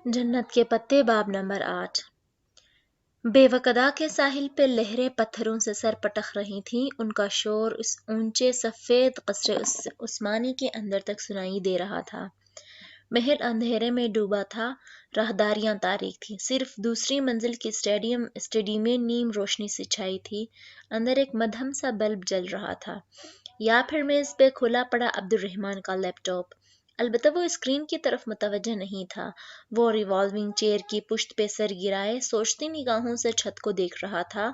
जन्नत के पत्ते बाब नंबर 8। बेवकदा के साहिल पे लहरें पत्थरों से सर पटक रही थीं। उनका शोर उस ऊंचे सफ़ेद कसरे उस्मानी के अंदर तक सुनाई दे रहा था। महल अंधेरे में डूबा था, राहदारियां तारीक थीं। सिर्फ दूसरी मंजिल की स्टेडियम में नीम रोशनी से छाई थी। अंदर एक मध्यम सा बल्ब जल रहा था, या फिर मेज पे खुला पड़ा अब्दुर्रहमान का लैपटॉप। अलबत्ता वो स्क्रीन की तरफ मुतवज्जह नहीं था। वो रिवॉल्विंग चेयर की पुश्त पे सर गिराए सोचती निगाहों से छत को देख रहा था।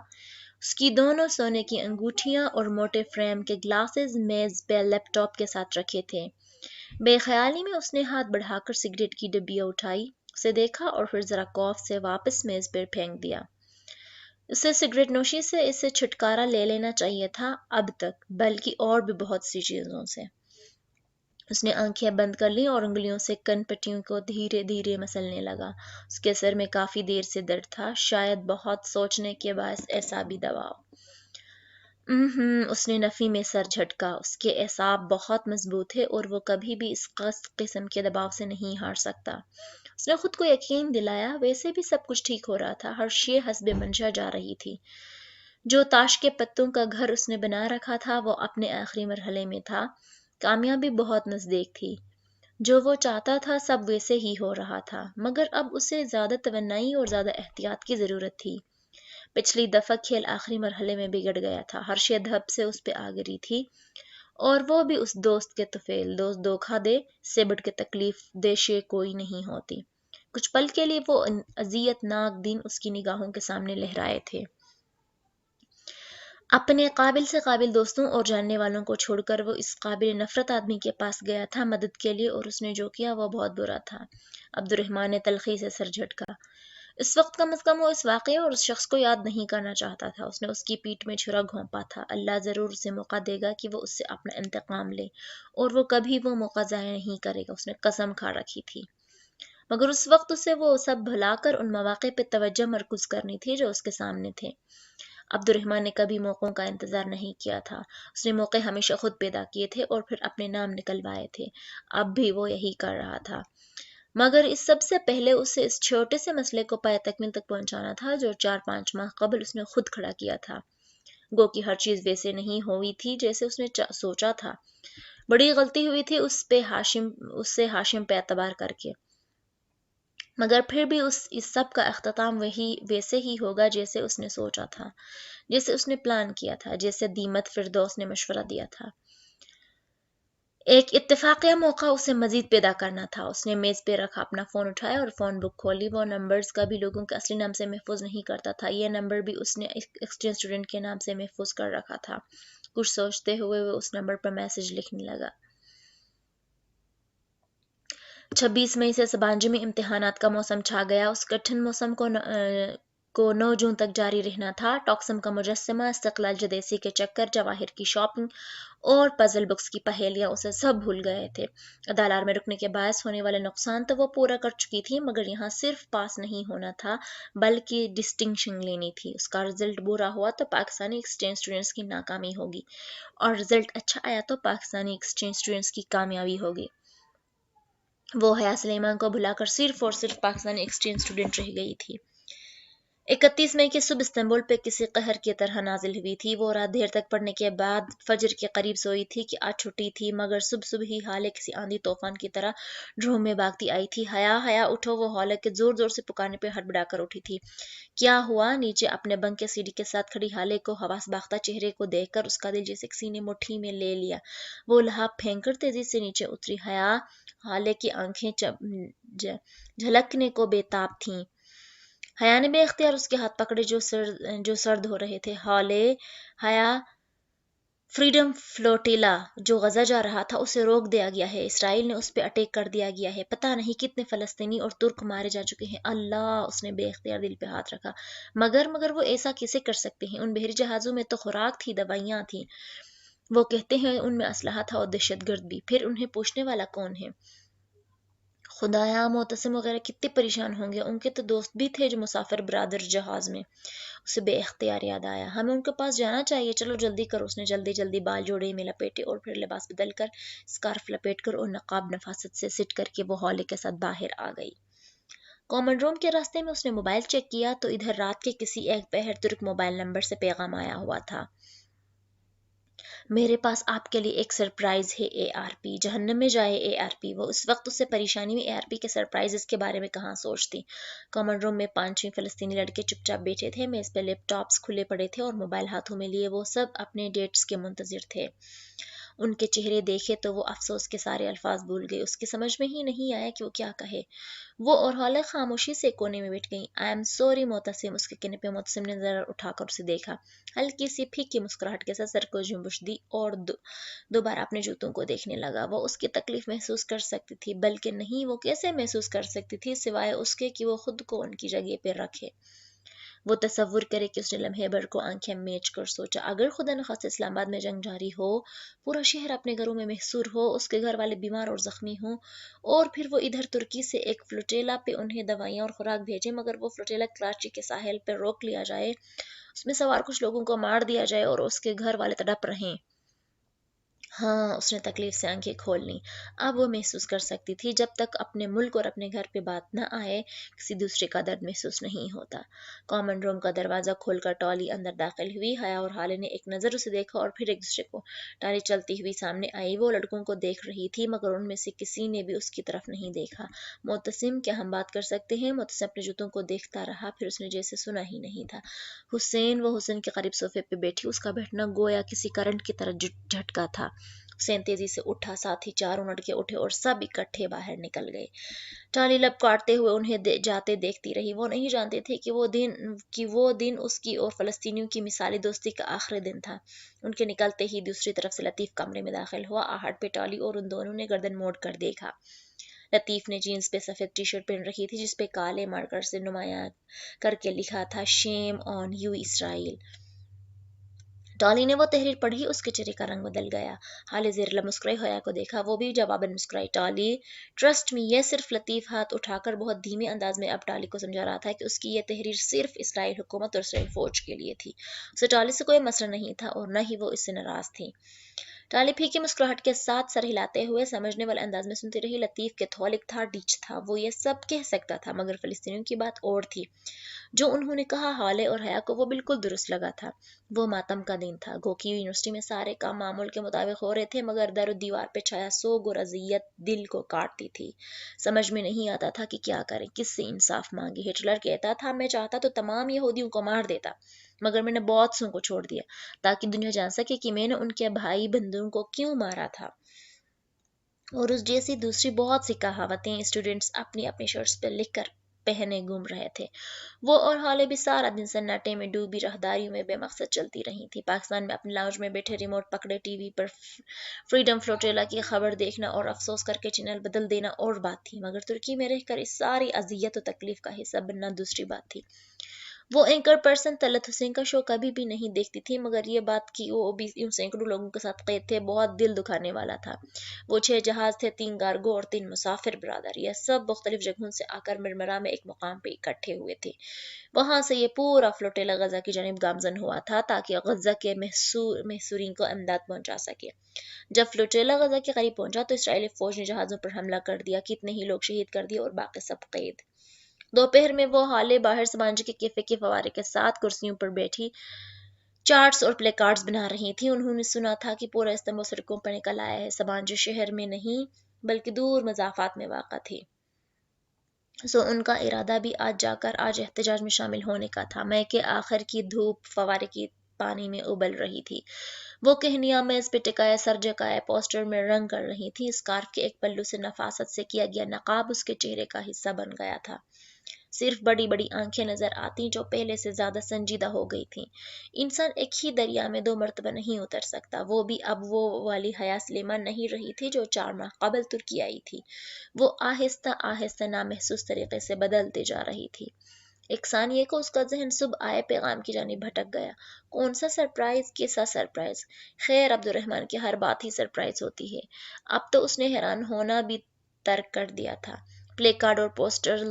उसकी दोनों सोने की अंगूठियां और मोटे फ्रेम के ग्लासेस मेज पे लैपटॉप के साथ रखे थे। बेख्याली में उसने हाथ बढ़ाकर सिगरेट की डब्बियां उठाई, उसे देखा और फिर जरा कौफ से वापस मेज पर फेंक दिया। उसे सिगरेट नोशी से इससे छुटकारा ले लेना चाहिए था अब तक, बल्कि और भी बहुत सी चीजों से। उसने आंखें बंद कर ली और उंगलियों से कनपट्टियों को धीरे धीरे मसलने लगा। उसके सर में काफी देर से दर्द था, शायद बहुत सोचने के बाद एसाबी दबाव। उसने नफी में सर झटका। उसके एसाब बहुत मजबूत थे और वो कभी भी इस किस्म के दबाव से नहीं हार सकता। उसने खुद को यकीन दिलाया, वैसे भी सब कुछ ठीक हो रहा था। हर शे हस्बे मंशा जा रही थी। जो ताश के पत्तों का घर उसने बना रखा था वो अपने आखिरी मरहले में था। कामयाबी बहुत नजदीक थी। जो वो चाहता था सब वैसे ही हो रहा था, मगर अब उसे ज्यादा तवन्नाई और ज्यादा एहतियात की जरूरत थी। पिछली दफा खेल आखिरी मरहले में बिगड़ गया था। हर शे धब से उस पे आ गिरी थी, और वो भी उस दोस्त के तुफेल। दोस्त धोखा दे, इससे बढ़ के तकलीफ दे शे कोई नहीं होती। कुछ पल के लिए वो अजियतनाक दिन उसकी निगाहों के सामने लहराए थे। अपने काबिल से काबिल दोस्तों और जानने वालों को छोड़कर वो इस काबिल नफरत आदमी के पास गया था मदद के लिए, और उसने जो किया वो बहुत बुरा था। अब्दुर्रहमान ने तलखी से सर झटका। इस वक्त कम अज कम वो इस वाक़ये और उस शख्स को याद नहीं करना चाहता था। उसने उसकी पीठ में छुरा घोंपा था। अल्लाह ज़रूर उसे मौका देगा कि वो उससे अपना इंतकाम ले, और वो कभी वो मौका ज़ाया नहीं करेगा। उसने कसम खा रखी थी। मगर उस वक्त उसे वो सब भुलाकर उन मौक़े पर तवज्जो मरकूज करनी थी जो उसके सामने थे। अब्दुर्रहमान ने कभी मौक़ों का इंतज़ार नहीं किया था। उसने मौक़े हमेशा खुद पैदा किए थे और फिर अपने नाम निकलवाए थे। अब भी वो यही कर रहा था, मगर इस सबसे पहले उसे इस छोटे से मसले को पाए तकमील तक पहुंचाना था जो 4-5 माह कबल उसने खुद खड़ा किया था। गो कि हर चीज़ वैसे नहीं हुई थी जैसे उसने सोचा था। बड़ी गलती हुई थी उससे हाशिम पे एतबार करके। मगर फिर भी इस सब का अख्ताम वैसे ही होगा जैसे उसने सोचा था, जैसे उसने प्लान किया था, जैसे दीमत फिरदौस ने मशवरा दिया था। एक इत्तेफाकिया मौका उसे मजीद पैदा करना था। उसने मेज़ पे रखा, अपना फ़ोन उठाया और फ़ोन बुक खोली। वो नंबर्स कभी लोगों के असली नाम से महफूज नहीं करता था। ये नंबर भी उसने एक्सचेंज स्टूडेंट के नाम से महफूज कर रखा था। कुछ सोचते हुए वो उस नंबर पर मैसेज लिखने लगा। 26 मई से सबांजे में इम्तिहानात का मौसम छा गया। उस कठिन मौसम को 9 जून तक जारी रहना था। टॉक्सम का मुजस्समा, इस्तक़लाल जदेसी के चक्कर, जवाहिर की शॉपिंग और पजल बुक्स की पहेलियां उसे सब भूल गए थे। अदालत में रुकने के बायस होने वाले नुकसान तो वो पूरा कर चुकी थी, मगर यहाँ सिर्फ पास नहीं होना था बल्कि डिस्टिंक्शन लेनी थी। उसका रिजल्ट बुरा हुआ तो पाकिस्तानी एक्सचेंज स्टूडेंट्स की नाकामी होगी, और रिजल्ट अच्छा आया तो पाकिस्तानी एक्सचेंज स्टूडेंट्स की कामयाबी होगी। वो हया सलेमान को भुलाकर सिर्फ और सिर्फ पाकिस्तानी एक्सचेंज स्टूडेंट रह गई थी। 31 मई की सुबह इस्तांबुल पे किसी कहर की तरह नाजिल हुई थी। वो रात देर तक पढ़ने के बाद फजर के करीब सोई थी कि आज छुट्टी थी, मगर सुबह सुबह ही हाले किसी आंधी तूफान की तरह ड्रोम में भागती आई थी। हया हया उठो! वो हाले के जोर जोर से पुकारने पे हड़बड़ाकर उठी थी। क्या हुआ? नीचे अपने बंक के सीढ़ी के साथ खड़ी हाले को हवास बाख्ता चेहरे को देखकर उसका दिल जैसे किसी ने मुट्ठी में ले लिया। वो लहाफ फेंककर तेजी से नीचे उतरी। हया हाले की आंखें झलकने को बेताब थीं। हया ने बेख्तियार उसके हाथ पकड़े जो सर्द हो रहे थे। हया फ्रीडम फ्लोटिला जो गजा जा रहा था उसे रोक दिया गया है। इसराइल ने उस पर अटैक कर दिया गया है। पता नहीं कितने फलस्तीनी और तुर्क मारे जा चुके हैं। अल्लाह! उसने बेख्तियार दिल पे हाथ रखा। मगर वो ऐसा कैसे कर सकते हैं? उन बहरी जहाज़ों में तो खुराक थी, दवाइयाँ थी। वो कहते हैं उनमें असलहा था और दहशतगर्द भी। फिर उन्हें पूछने वाला कौन है? खुदाया! मोतसिम वगैरह कितने परेशान होंगे। उनके तो दोस्त भी थे जो मुसाफिर बरादर जहाज में। उसे बेख्तियार याद आया, हमें उनके पास जाना चाहिए। चलो जल्दी करो। उसने जल्दी जल्दी बाल जोड़े में लपेटे और फिर लिबास बदल कर स्कार्फ लपेट कर और नकाब नफासत से सिट करके वो हौले के साथ बाहर आ गई। کامن روم کے راستے میں اس نے موبائل چیک کیا تو ادھر رات کے کسی ایک بہر ترک موبائل نمبر سے پیغام آیا ہوا تھا، میرے پاس آپ کے لیے ایک سرپرائز ہے اے آر پی، جہنم میں جائے اے آر پی۔ وہ اس وقت اس سے پریشانی میں اے آر پی کے سرپرائز کے بارے میں کہاں سوچتی۔ کامن روم میں 5 فلسطینی لڑکے چپ چاپ بیٹھے تھے، میز پہ لیپ ٹاپس کھلے پڑے تھے اور موبائل ہاتھوں میں لیے وہ سب اپنے ڈیٹس کے منتظر تھے۔ ان کے چہرے دیکھے تو وہ افسوس کے سارے الفاظ بھول گئی، اس کی سمجھ میں ہی نہیں آیا کہ وہ کیا کہے۔ وہ اور حالہ خاموشی سے کونے میں بیٹھ گئی۔ آئی ایم سوری معتصم، اس کے کہنے پہ معتصم نے نظر اٹھا کر اسے دیکھا، ہلکی سی پھیکی مسکراہٹ کے ساتھ سر کو جنبش دی اور دوبارہ اپنے جوتوں کو دیکھنے لگا۔ وہ اس کی تکلیف محسوس کر سکتی تھی، بلکہ نہیں، وہ کیسے محسوس کر سکتی تھی سوائے اس کے کہ وہ خود کو ان کی جگہ پہ رکھے۔ وہ تصور کرے کہ اس نے لمحے بھر کو آنکھیں میچ کر سوچا، اگر خدا نخواستہ اسلام آباد میں جنگ جاری ہو، پورا شہر اپنے گھروں میں محصور ہو، اس کے گھر والے بیمار اور زخمی ہوں، اور پھر وہ ادھر ترکی سے ایک فلوٹیلا پہ انہیں دوائیاں اور خوراک بھیجے، مگر وہ فلوٹیلا کراچی کے ساحل پہ روک لیا جائے، اس میں سوار کچھ لوگوں کو مار دیا جائے اور اس کے گھر والے تڑپ رہیں۔ ہاں، اس نے تکلیف سے آنکھیں کھول لیں۔ اب وہ محسوس کر سکتی تھی، جب تک اپنے ملک اور اپنے گھر پہ بات نہ آئے، کسی دوسرے کا درد محسوس نہیں ہوتا۔ کامن روم کا دروازہ کھول کر ٹالی اندر داخل ہوئی۔ حیا اور حالے نے ایک نظر اسے دیکھا اور پھر ایک دوسرے کو۔ ٹالی چلتی ہوئی سامنے آئی، وہ لڑکوں کو دیکھ رہی تھی، مگر ان میں سے کسی نے بھی اس کی طرف نہیں دیکھا۔ معتصم، کیا ہم بات کر سکتے ہیں؟ معتصم اپنے جوتوں کو دیکھتا رہا، پھر اس نے جیسے سنا ہی نہیں تھا۔ حسین، وہ حسین کے قریب صوفے پہ بیٹھی، اس کا بیٹھنا گویا کسی کرنٹ کی طرح جھٹکا تھا۔ حسین تیزی سے اٹھا، ساتھ ہی چاروں لڑکے اٹھے اور سب اکٹھے باہر نکل گئے۔ ٹالی لب کاٹتے ہوئے انہیں جاتے دیکھتی رہی۔ وہ نہیں جانتے تھے کہ وہ دن اس کی اور فلسطینیوں کی مثالی دوستی کا آخری دن تھا۔ ان کے نکلتے ہی دوسری طرف سے لطیف کمرے میں داخل ہوا۔ آہٹ پہ ٹالی اور ان دونوں نے گردن موڑ کر دیکھا۔ لطیف نے جینز پہ سفید ٹی شرٹ پہن رکھی تھی، جس پہ کالے مارکر سے نمایاں کر کے لکھا تھا شیم آن یو اسرائیل۔ ٹالی نے وہ تحریر پڑھی، اس کے چہرے کا رنگ بدل گیا۔ حالے زیر لب مسکرائی، حیا کو دیکھا، وہ بھی جواباً مسکرائی۔ ٹالی، ٹرسٹ می، یہ صرف لطیف ہاتھ اٹھا کر بہت دھیمے انداز میں اب ٹالی کو سمجھا رہا تھا کہ اس کی یہ تحریر صرف اسرائیل حکومت اور اسرائیل فوج کے لیے تھی۔ اسے ٹالی سے کوئی مسئلہ نہیں تھا اور نہ ہی وہ اس سے ناراض تھی۔ ٹالی پھیکی مسکراہٹ کے ساتھ سر ہلاتے ہوئے سمجھنے والے انداز میں سنتی رہی۔ لطیف کیتھولک تھا، ڈچ تھا، وہ یہ سب کہہ سکتا تھا، مگر فلسطینیوں کی بات اور تھی۔ جو انہوں نے کہا حالے اور حیا کو وہ بالکل درست لگا تھا۔ وہ ماتم کا دن تھا، گو کہ یونیورسٹی میں سارے کام معمول کے مطابق ہو رہے تھے، مگر در و دیوار پہ چھایا سوگ اور اذیت دل کو کاٹتی تھی۔ سمجھ میں نہیں آتا تھا کہ کیا کریں، کس سے انصاف مانگے۔ ہٹلر کہتا تھا، میں چاہتا تو تمام یہودیوں کو مار دیتا، مگر میں نے بہت سوں کو چھوڑ دیا تاکہ دنیا جان سکے کہ میں نے ان کے بھائی بندوں کو کیوں مارا تھا۔ اور اس جیسی دوسری بہت سی کہاوتیں اسٹوڈنٹس اپنی اپنی شرٹس پہ لکھ کر پہنے گھوم رہے تھے۔ وہ اور حالے بھی سارا دن سناٹے میں ڈوبی راہداریوں میں بے مقصد چلتی رہی تھی۔ پاکستان میں اپنے لاؤنج میں بیٹھے ریموٹ پکڑے ٹی وی پر فریڈم فلوٹیلا کی خبر دیکھنا اور افسوس کر کے چینل بدل دینا اور بات تھی، مگر ترکی میں رہ کر اس ساری اذیت و تکلیف کا حصہ بننا دوسری بات تھی۔ وہ اینکر پرسن طلعت حسین کا شو کبھی بھی نہیں دیکھتی تھی، مگر یہ بات کہ وہ بھی ان سینکڑوں لوگوں کے ساتھ قید تھے بہت دل دکھانے والا تھا۔ وہ 6 جہاز تھے، 3 کارگو اور 3 مسافر برادر، یہ سب مختلف جگہوں سے آ کر مرمرا میں ایک مقام پہ اکٹھے ہوئے تھے۔ وہاں سے یہ پورا فلوٹیلا غزہ کی جانب گامزن ہوا تھا تاکہ غزہ کے محصورین کو امداد پہنچا سکے۔ جب فلوٹیلا غزہ کے قریب پہنچا تو اسرائیلی فوج نے جہازوں پر حملہ کر دیا، کتنے ہی لوگ شہید کر دیے اور باقی سب قید۔ دوپہر میں وہ حالے باہر سبانجی کے کیفے کے فوارے کے ساتھ کرسیوں پر بیٹھی چارٹس اور پلے کارڈز بنا رہی تھی۔ انہوں نے سنا تھا کہ پورا استنبول سڑکوں پر نکل آیا ہے۔ سبانجی شہر میں نہیں بلکہ دور مضافات میں واقع تھی، سو ان کا ارادہ بھی آج احتجاج میں شامل ہونے کا تھا۔ مئی کے آخر کی دھوپ فوارے کی پانی میں ابل رہی تھی۔ وہ کہنیاں میز پہ ٹکائے سر جھکائے پوسٹر میں رنگ کر رہی تھی۔ اسکارف کے ایک پلو سے نفاست سے کیا گیا نقاب اس کے چہرے کا حصہ بن گیا تھا۔ صرف بڑی بڑی آنکھیں نظر آتی جو پہلے سے زیادہ سنجیدہ ہو گئی تھیں۔ انسان ایک ہی دریا میں 2 مرتبہ نہیں اتر سکتا۔ وہ بھی اب وہ والی حیا سلیمان نہیں رہی تھی جو 4 ماہ قبل ترکی آئی تھی۔ وہ آہستہ آہستہ نامحسوس طریقے سے بدلتے جا رہی تھی۔ ایک ثانیے کو اس کا ذہن صبح آئے پیغام کی جانب بھٹک گیا۔ کون سا سرپرائز؟ کیسا سرپرائز؟ خیر، عبد الرحمن کی ہر بات ہی سرپرائز ہوتی ہے۔ اب تو اس نے حیران ہونا بھی ترک کر دیا تھا۔ प्ले कार्ड और पोस्टर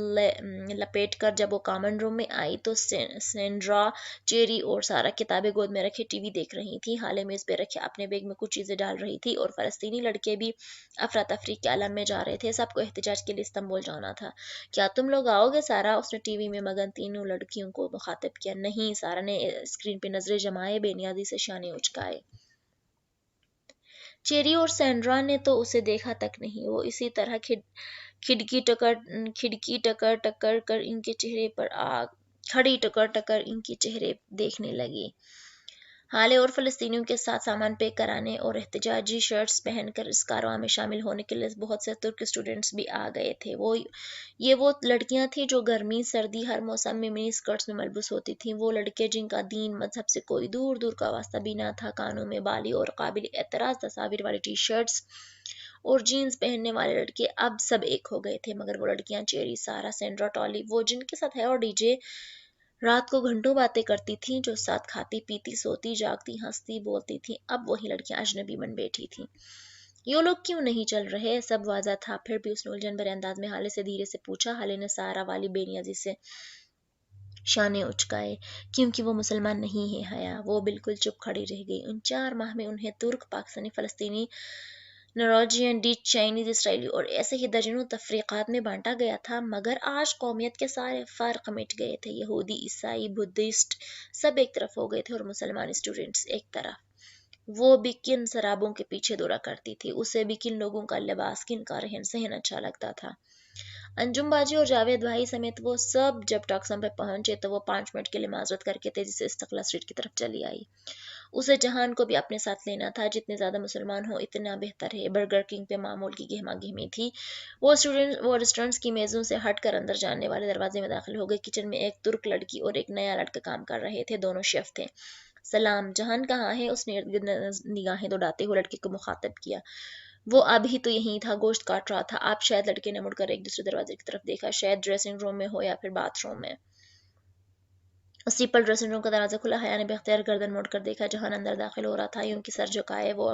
लपेट कर जब वो कॉमन रूम में आई तो सेंड्रा, चेरी और सारा किताबें गोद में रखे टीवी देख रही थी। हाले मेज पे रखे अपने बैग में कुछ चीजें डाल रही थी और फलस्तीनी लड़के भी अफरा तफरी के आलम में जा रहे थे। सबको एहतजाज के लिए इस्तांबुल जाना था। क्या तुम लोग आओगे सारा? उसने टीवी में मगन तीनों लड़कियों को मुखातिब किया। नहीं, सारा ने स्क्रीन पे नजरें जमाए, बेनियादी से शाने उचकाए। चेरी और सैंड्रा ने तो उसे देखा तक नहीं। वो इसी तरह खिड़की टकर टकर कर इनके चेहरे पर आ खड़ी टकर टकर इनके चेहरे देखने लगी। हाले और फ़लस्तीनियों के साथ सामान पैक कराने और एहतजाजी शर्ट्स पहनकर इस कारवां में शामिल होने के लिए बहुत से तुर्क स्टूडेंट्स भी आ गए थे। वो लड़कियां थीं जो गर्मी सर्दी हर मौसम में मिनी स्कर्ट्स में मलबूस होती थीं। वो लड़के जिनका दीन मजहब से कोई दूर दूर का वास्ता भी ना था, कानों में बाली और काबिल एतराज़ तस्वीर वाली टी शर्ट्स और जीन्स पहनने वाले लड़के अब सब एक हो गए थे। मगर वो लड़कियां चेरी, सारा, सेंड्रा, टॉली, वो जिनके साथ है और डीजे रात को घंटों बातें करती थीं, जो साथ खाती पीती सोती जागती हंसती बोलती थीं, अब वही लड़कियां अजनबी बन बैठी थीं। ये लोग क्यों नहीं चल रहे? सब वाजा था। फिर भी उसने उलझन भरे अंदाज में हाले से धीरे से पूछा। हाले ने सारा वाली बेनियाजी से शाने उचकाए। क्योंकि वो मुसलमान नहीं है हया। वो बिल्कुल चुप खड़ी रह गई। उन 4 माह में उन्हें तुर्क, पाकिस्तानी, फलस्तीनी, नॉर्वेजियन, डच, चाइनीज, इसराइली और ऐसे ही दर्जनों तफरीकात में बांटा गया था, मगर आज कौमियत के सारे फ़र्क मिट गए थे। यहूदी, ईसाई, बुद्धिस्ट सब एक तरफ हो गए थे और मुसलमान स्टूडेंट्स एक तरफ। वो भी किन शराबों के पीछे दौड़ा करती थी, उसे भी किन लोगों का लिबास, किन का रहन सहन अच्छा लगता था। अंजुम बाजी और जावेद भाई समेत वो सब जब टॉक्सम पे पहुंचे तो वो 5 मिनट के लिए माजरत करके तेजी से इस्तकलाल स्ट्रीट की तरफ चली आई। उसे जहान को भी अपने साथ लेना था। जितने ज्यादा मुसलमान हो इतना बेहतर है। बर्गर किंग पे मामूल की गहमा गहमी थी। वो रेस्टोरेंट्स की मेजों से हटकर अंदर जाने वाले दरवाजे में दाखिल हो गए। किचन में एक तुर्क लड़की और एक नया लड़का काम कर रहे थे। दोनों शेफ थे। सलाम, जहान कहाँ है? उसने इर्द गिर्द निगाहें दौड़ाते हुए लड़के को मुखातब किया। वो अभी तो यहीं था, गोश्त काट रहा था। आप शायद, लड़के ने मुड़कर एक दूसरे दरवाजे की तरफ देखा, शायद ड्रेसिंग रूम में हो या फिर बाथरूम में। उसी पर ड्रेसिंग रूम का दरवाजा खुला। हया ने बेख्तियार गर्दन मोड़कर देखा। जहान अंदर दाखिल हो रहा था। यूं कि सर झुकाए वो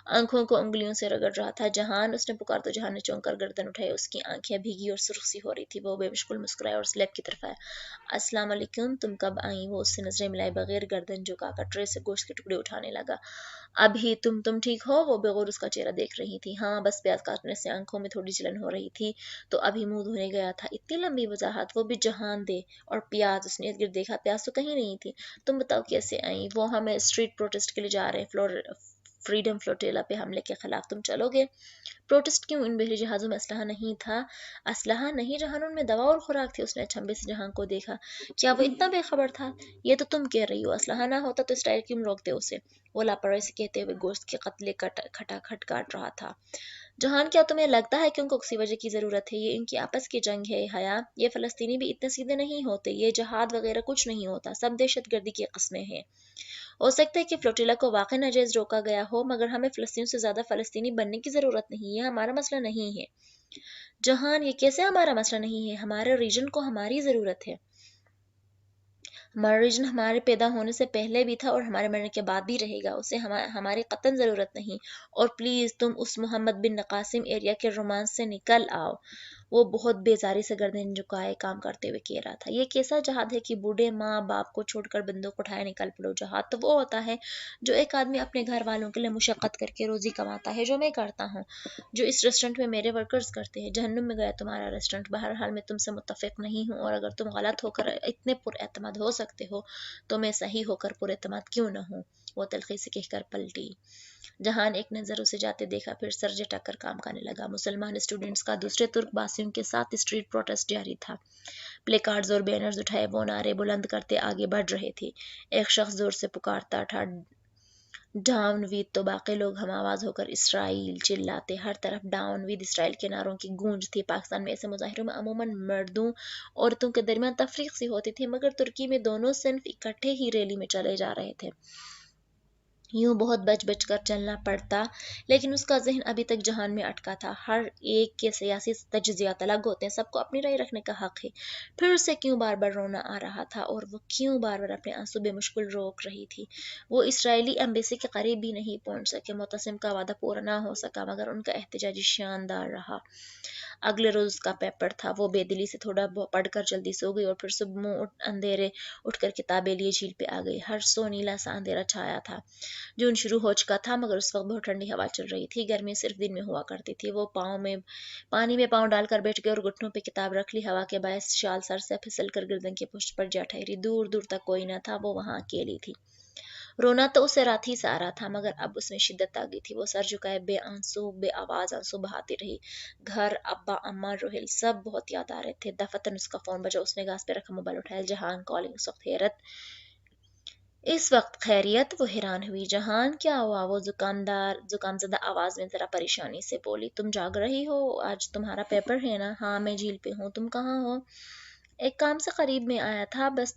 आंखों को उंगलियों से रगड़ रहा था। जहान, उसने पुकार तो जहान ने चौंक कर गर्दन उठाई। उसकी आंखें भीगी और सुर्ख सी हो रही थी। वो बेमुश्किल मुस्कुराया और स्लैब की तरफ आया। अस्सलाम वालेकुम, तुम कब आई? वो उससे नजरें मिलाए बगैर गर्दन झुकाकर ट्रे से गोश्त के टुकड़े उठाने लगा। अभी तुम ठीक हो? वो बेगौर उसका चेहरा देख रही थी। हाँ, बस प्याज काटने से आंखों में थोड़ी जलन हो रही थी तो अभी मुंह धोने गया था। इतनी लंबी वजाहत, वो भी जहान दे। और प्याज, उसने इर्द गिर्द देखा। प्याज तो कहीं नहीं थी। तुम बताओ कैसे आई? वो, हमें स्ट्रीट प्रोटेस्ट के लिए जा रहे हैं, फ्रीडम फ्लोटेला पे हमले के खिलाफ। तुम चलोगे? प्रोटेस्ट क्यों? इन बहरी जहाज़ों में असलहा नहीं था? असलहा नहीं, जहां उनमें दवा और खुराक थी। उसने अचंभे से जहां को देखा। क्या वो इतना बेखबर था? ये तो तुम कह रही हो। असलहा ना होता तो इसराइल क्यों रोकते उसे? वो लापरवाही से कहते हुए गोश्त के कतले खटाखट काट रहा था। जहान, क्या तुम्हें लगता है कि उनको किसी वजह की ज़रूरत है? ये इनकी आपस की जंग है हया। ये फ़लस्तीनी भी इतने सीधे नहीं होते। ये जहाद वगैरह कुछ नहीं होता। सब दहशतगर्दी की कस्में हैं। हो सकता है कि फ्लोटिला को वाकई नाजायज रोका गया हो, मगर हमें फ़लस्तीन से ज़्यादा फ़लस्तीनी बनने की ज़रूरत नहीं है। हमारा मसला नहीं है। जहान, ये कैसे हमारा मसला नहीं है? हमारे रीजन को हमारी ज़रूरत है। हमारा रीजन हमारे पैदा होने से पहले भी था और हमारे मरने के बाद भी रहेगा। उसे हमारी कतन ज़रूरत नहीं। और प्लीज़ तुम उस मोहम्मद बिन नकासिम एरिया के रोमांस से निकल आओ। वो बहुत बेजारी से गर्दन झुकाए काम करते हुए कह रहा था। ये कैसा जहाद है कि बूढ़े माँ बाप को छोड़कर बंदूक उठाए निकल पड़ो? जहाद तो वो होता है जो एक आदमी अपने घर वालों के लिए मुशक्कत करके रोजी कमाता है, जो मैं करता हूँ, जो इस रेस्टोरेंट में मेरे वर्कर्स करते हैं। जहन्नुम में गया तुम्हारा रेस्टोरेंट। बहरहाल मैं तुमसे मुत्तफिक नहीं हूँ, और अगर तुम गलत होकर इतने पुरएतमाद हो सकते हो तो मैं सही होकर पुरएतमाद क्यों न हूँ? वो तलखी से कहकर पलटी। जहान एक नज़र उसे जाते देखा, फिर सर झटक कर काम करने लगा। मुसलमान स्टूडेंट्स का दूसरे तुर्क बासियों के साथ स्ट्रीट प्रोटेस्ट जारी था। प्ले कार्ड्स और बैनर्स उठाए वो नारे बुलंद करते आगे बढ़ रहे थे। एक शख्स जोर से पुकारता था, डाउन विद, तो बाकी लोग हम आवाज होकर इसराइल चिल्लाते। हर तरफ डाउन विद इसराइल के नारों की गूंज थी। पाकिस्तान में ऐसे मुजाहिरों में अमूमन मर्दों औरतों के दरमियान तफरीक सी होती थी, मगर तुर्की में दोनों सिन्फ इकट्ठे ही रैली में चले जा रहे थे। यूं बहुत बच बच कर चलना पड़ता, लेकिन उसका ज़हन अभी तक जहान में अटका था। हर एक के सियासी तजज़ियात अलग होते हैं, सबको अपनी राय रखने का हक है। फिर उसे क्यों बार बार रोना आ रहा था, और वो क्यों बार बार अपने आंसू बेमुश्किल रोक रही थी। वो इसराइली एम्बेसी के करीब भी नहीं पहुंच सके। मुतसिम का वादा पूरा ना हो सका, मगर उनका एहतजाजी शानदार रहा। अगले रोज उसका पेपर था। वो बेदिली से थोड़ा पढ़कर जल्दी सो गई, और फिर सुबह अंधेरे उठकर किताबें लिए झील पे आ गई। हर सो नीला सा अंधेरा छाया था। जून शुरू हो चुका था, मगर उस वक्त बहुत ठंडी हवा चल रही थी। गर्मी सिर्फ दिन में हुआ करती थी। वो पानी में पाँव डालकर बैठ गई और घुटनों पे किताब रख ली। हवा के बायस शाल सर से फिसल कर गर्दन के पुष्ट पर जा ठहरी। दूर दूर तक कोई न था, वो वहां अकेली थी। रोना तो उसे रात ही से आ रहा था, मगर अब उसमें शिद्दत आ गई थी। वो सर झुकाए बे आवाज आंसू बहाती रही। घर, अब्बा, अम्मा, रोहिल, सब बहुत याद आ रहे थे। दफतन उसका फोन बजा। उसने घास पे रखा मोबाइल उठाया। जहान कॉलिंग। इस वक्त खैरियत? वो हैरान हुई। जहान, क्या हुआ? वो जुकामज़दा आवाज में जरा परेशानी से बोली। तुम जाग रही हो? आज तुम्हारा पेपर है ना? हाँ, मैं झील पे हूँ। तुम कहाँ हो? एक काम से करीब में आया था। बस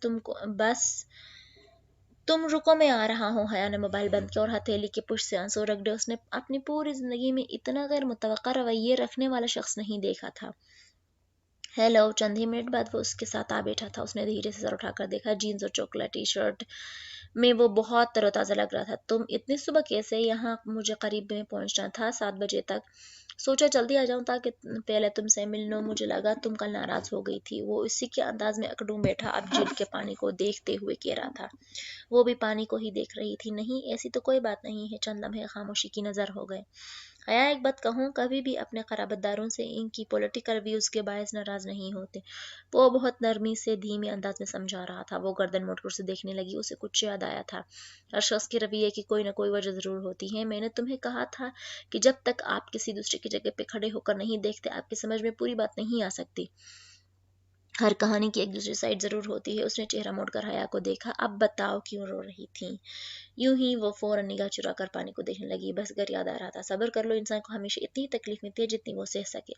तुम रुको, मैं आ रहा हूँ। हया ने मोबाइल बंद किया और हथेली के पुश से आंसू रख दिए। उसने अपनी पूरी जिंदगी में इतना गैर मुतवक्का रवैये रखने वाला शख्स नहीं देखा था। हेलो। चंद ही मिनट बाद वो उसके साथ आ बैठा था। उसने धीरे से सर उठाकर देखा। जीन्स और चॉकलेटी शर्ट में वो बहुत तरोताज़ा लग रहा था। तुम इतनी सुबह कैसे यहाँ? मुझे करीब में पहुंचना था 7 बजे तक। सोचा जल्दी आ जाऊं ताकि पहले तुमसे मिल लूं। मुझे लगा तुम कल नाराज हो गई थी। वो इसी के अंदाज में अकड़ूं बैठा, अब झील के पानी को देखते हुए कह रहा था। वो भी पानी को ही देख रही थी। नहीं, ऐसी तो कोई बात नहीं है। चंद लम्हे खामोशी की नजर हो गए। हया, एक बात कहूँ, कभी भी अपने क़राबतदारों से इनकी पॉलिटिकल व्यूज़ के बायस नाराज़ नहीं होते। वो बहुत नरमी से धीमे अंदाज में समझा रहा था। वो गर्दन मोड़कर उसे देखने लगी। उसे कुछ याद आया था। हर शख्स के रवैये की कोई न कोई वजह ज़रूर होती है। मैंने तुम्हें कहा था कि जब तक आप किसी दूसरे की जगह पे खड़े होकर नहीं देखते, आपकी समझ में पूरी बात नहीं आ सकती। हर कहानी की एक दूसरी साइड ज़रूर होती है। उसने चेहरा मोड़कर हया को देखा। अब बताओ, क्यों रो रही थी? यूं ही वो फौरन निगाह चुरा कर पानी को देखने लगी। बस घर याद आ रहा था। सब्र कर लो, इंसान को हमेशा इतनी तकलीफ मिलती है जितनी वो सह सके,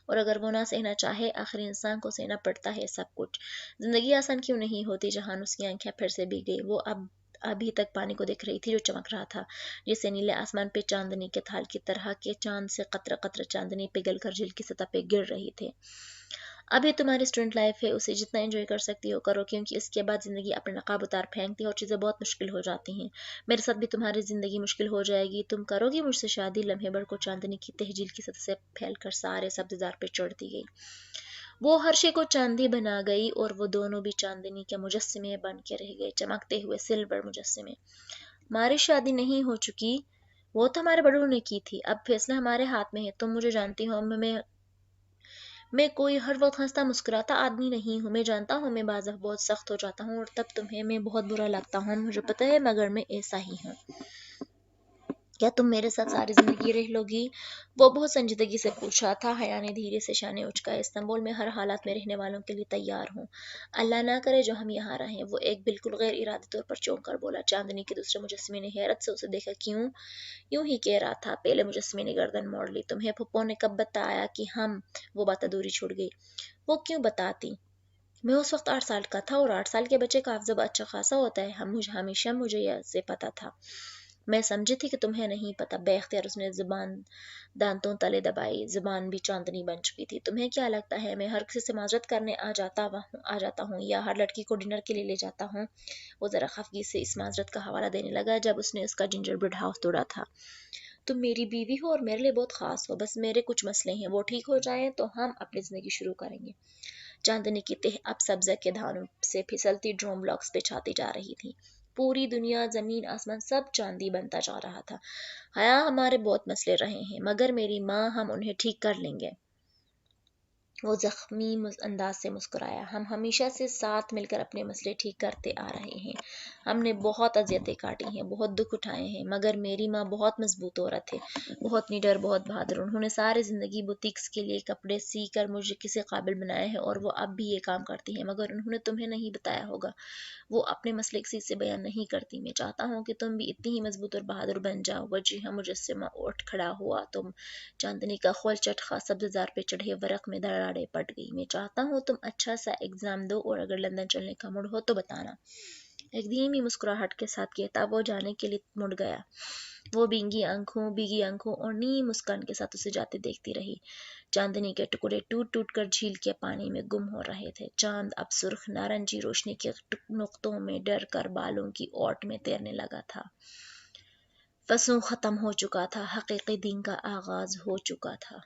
और अगर वो ना सहना चाहे, आखिर इंसान को सहना पड़ता है सब कुछ। जिंदगी आसान क्यों नहीं होती? जहान, उसकी आंखें फिर से भीग गई। वो अब अभी तक पानी को देख रही थी, जो चमक रहा था, जिससे नीले आसमान पे चांदनी के थाल की तरह के चांद से कतरा कतरा चांदनी पिघल कर झील की सतह पे गिर रही थे। अभी तुम्हारी स्टूडेंट लाइफ है, उसे जितना एंजॉय कर सकती हो करो, क्योंकि इसके बाद ज़िंदगी अपने नकाब उतार फेंकती है और चीज़ें बहुत मुश्किल हो जाती हैं। मेरे साथ भी तुम्हारी ज़िंदगी मुश्किल हो जाएगी। तुम करोगी मुझसे शादी? लम्हे भर को चांदनी की तहजील की सतह से फैलकर सारे सब्ज़दार पे चढ़ती गई। वो हर शे को चांदी बना गई, और वो दोनों भी चांदनी के मुजस्समे बन के रह गए, चमकते हुए सिल्वर मुजस्समे। हमारी शादी नहीं हो चुकी, वो तो हमारे बड़ों ने की थी। अब फैसला हमारे हाथ में है। तुम मुझे जानती हो, मैं कोई हर वक्त हंसता मुस्कुराता आदमी नहीं हूँ। मैं जानता हूँ मैं बाज़ बहुत सख्त हो जाता हूँ, और तब तुम्हें मैं बहुत बुरा लगता हूँ, मुझे पता है, मगर मैं ऐसा ही हूँ। क्या तुम मेरे साथ सारी जिंदगी रह लोगी? वो बहुत संजीदगी से पूछा था। हया ने धीरे से शाने उचकाए। इस्तांबुल में हर हालात में रहने वालों के लिए तैयार हूँ। अल्लाह ना करे जो हम यहाँ रहें। वो एक बिल्कुल गैर इरादी तौर पर चौंक कर बोला। चांदनी के दूसरे मुजस्मे ने हैरत से उसे देखा। क्यों? यूं ही कह रहा था। पहले मुजस्मे ने गर्दन मोड़ ली। तुम्हें फुप्पो ने कब बताया कि हम? वो बात अधूरी छूट गई। वो क्यों बताती? मैं उस वक्त 8 साल का था, और 8 साल के बच्चे का अफजब अच्छा खासा होता है। हमेशा मुझे यह से पता था। मैं समझी थी कि तुम्हें नहीं पता। बेख्तियार उसने जुबान दांतों तले दबाई। जुबान भी चांदनी बन चुकी थी। तुम्हें क्या लगता है मैं हर किसी से माजरत करने आ जाता हूँ, या हर लड़की को डिनर के लिए ले जाता हूँ? वो जरा खफगी से इस माजरत का हवाला देने लगा जब उसने उसका जिंजर ब्रेड हाफ तोड़ा था। तुम मेरी बीवी हो और मेरे लिए बहुत खास हो। बस मेरे कुछ मसले हैं, वो ठीक हो जाएं तो हम अपनी जिंदगी शुरू करेंगे। चांदनी की तह अब सब्ज़ के धानों से फिसलती ड्रोन ब्लॉक्स पे छाती जा रही थी। पूरी दुनिया, जमीन, आसमान सब चांदी बनता जा रहा था। हया, हमारे बहुत मसले रहे हैं, मगर मेरी माँ, हम उन्हें ठीक कर लेंगे। वो जख्मी अंदाज से मुस्कुराया। हम हमेशा से साथ मिलकर अपने मसले ठीक करते आ रहे हैं। हमने बहुत अजियतें काटी हैं, बहुत दुख उठाए हैं, मगर मेरी माँ बहुत मजबूत औरत है, बहुत निडर, बहुत बहादुर। उन्होंने सारी जिंदगी बुटीक्स के लिए कपड़े सी कर मुझे किसी काबिल बनाया है, और वो अब भी ये काम करती है, मगर उन्होंने तुम्हें नहीं बताया होगा। वो अपने मसले किसी से बयान नहीं करती। मैं चाहता हूँ कि तुम भी इतनी ही मजबूत और बहादुर बन जाओ। वजीहा मुजस्सिमा उठ खड़ा हुआ। तुम? चांदनी का खोल चटखा सब्ज़दार पे चढ़े वरक में दरारें पड़ गई। मैं चाहता हूँ तुम अच्छा सा एग्जाम दो, और अगर लंदन चलने का मूड हो तो बताना। ایک دھیمی مسکراہٹ کے ساتھ کہتا وہ جانے کے لیے مڑ گیا۔ وہ بھیگی آنکھوں اور نیم مسکان کے ساتھ اسے جاتے دیکھتی رہی۔ چاندنی کے ٹکڑے ٹوٹ ٹوٹ کر جھیل کے پانی میں گم ہو رہے تھے۔ چاند اب سرخ نارنجی روشنی کے نقطوں میں ڈر کر بالوں کی اوٹ میں تیرنے لگا تھا۔ فسوں ختم ہو چکا تھا، حقیقی دن کا آغاز ہو چکا تھا۔